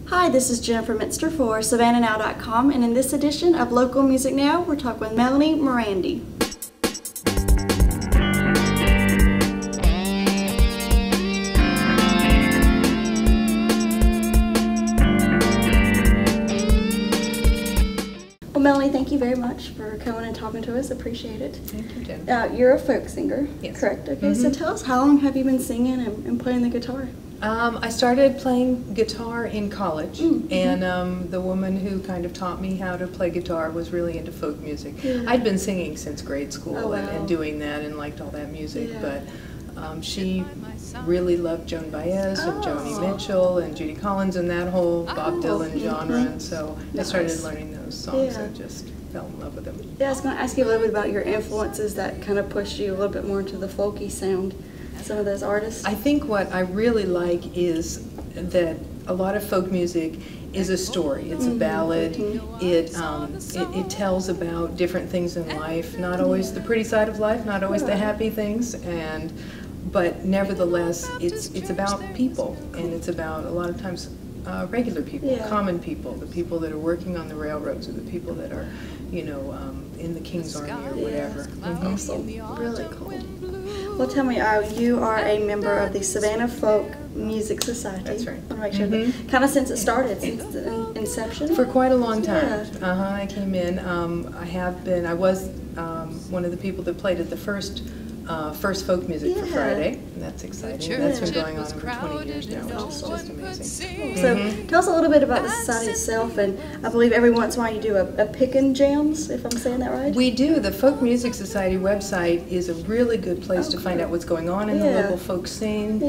Hi, this is Jennifer Minster for SavannahNow.com, and in this edition of Local Music Now, we're talking with Melanie Mirande. Well, Melanie, thank you very much for coming and talking to us. Appreciate it. Thank you, Jennifer. You're a folk singer, yes. Correct? Okay, so tell us, how long have you been singing and playing the guitar? I started playing guitar in college, and the woman who kind of taught me how to play guitar was really into folk music. Yeah. I'd been singing since grade school wow. and doing that and liked all that music, Yeah. but she really loved Joan Baez and Joni Mitchell and Judy Collins and that whole Bob Dylan genre, and so I started learning those songs and just fell in love with them. Yeah, I was going to ask you a little bit about your influences that kind of pushed you a little bit more into the folky sound. Some of those artists? I think what I really like is that a lot of folk music is a story. It's a ballad. It tells about different things in life, not always the pretty side of life, not always the happy things, but nevertheless it's about people, and it's about a lot of times regular people, common people, the people that are working on the railroads, or the people that are, you know, in the King's Army or whatever. Awesome. Really cool. Well, tell me, you are a member of the Savannah Folk Music Society. That's right. I want to make sure that, kind of since it started, since the inception? For quite a long time. I came in. I was one of the people that played at the first folk music for Friday, and that's exciting. That's been going on over 20 years now, which is just amazing. So tell us a little bit about the society itself, and I believe every once in a while you do a pickin' jams, if I'm saying that right? We do. The Folk Music Society website is a really good place to find out what's going on in the local folk scene.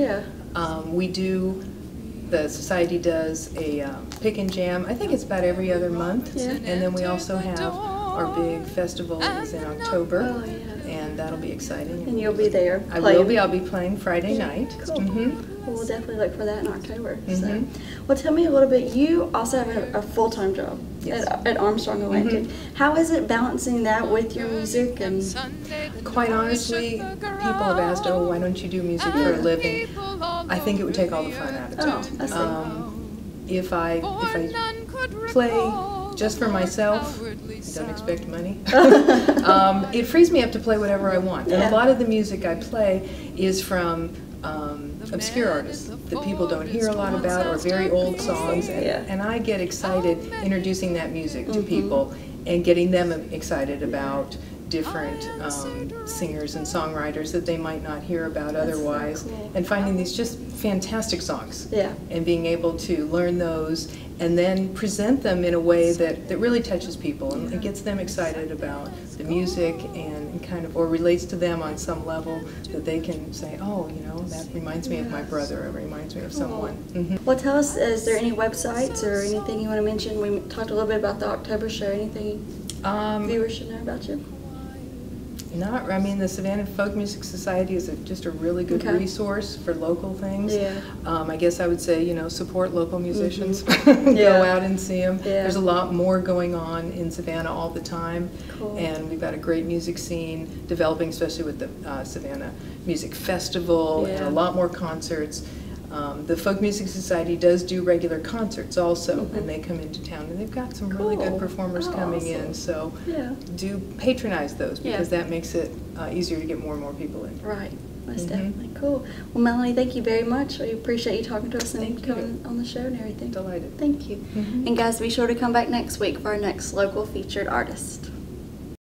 The society does a pick and jam. I think it's about every other month, and then we also have our big festival is in October, and that'll be exciting. And you'll be there. I will be. I'll be playing Friday night. Cool. Well, we'll definitely look for that in October. So, well, tell me a little bit. You also have a full-time job at Armstrong Atlantic. How is it balancing that with your music? And quite honestly, people have asked, "Oh, why don't you do music for a living?" I think it would take all the fun out of it. If I play just for myself, don't expect money. It frees me up to play whatever I want. And a lot of the music I play is from obscure artists that people don't hear a lot about, or very old songs. And I get excited introducing that music to people and getting them excited about different singers and songwriters that they might not hear about otherwise, and finding these just fantastic songs and being able to learn those and then present them in a way that really touches people and it gets them excited about the music and kind of, or relates to them on some level, that they can say, oh, you know, that reminds me of my brother, or reminds me of someone. Well, tell us, is there any websites or anything you want to mention? We talked a little bit about the October show. Anything viewers should know about you? I mean, the Savannah Folk Music Society is just a really good resource for local things. I guess I would say, you know, support local musicians. Go out and see them. There's a lot more going on in Savannah all the time. And we've got a great music scene developing, especially with the Savannah Music Festival and a lot more concerts. The Folk Music Society does do regular concerts also, and they come into town, and they've got some really good performers coming in, so do patronize those, because that makes it easier to get more and more people in. Right, that's definitely cool. Well, Melanie, thank you very much. We appreciate you talking to us and coming on the show and everything. Delighted. Thank you. And guys, be sure to come back next week for our next local featured artist.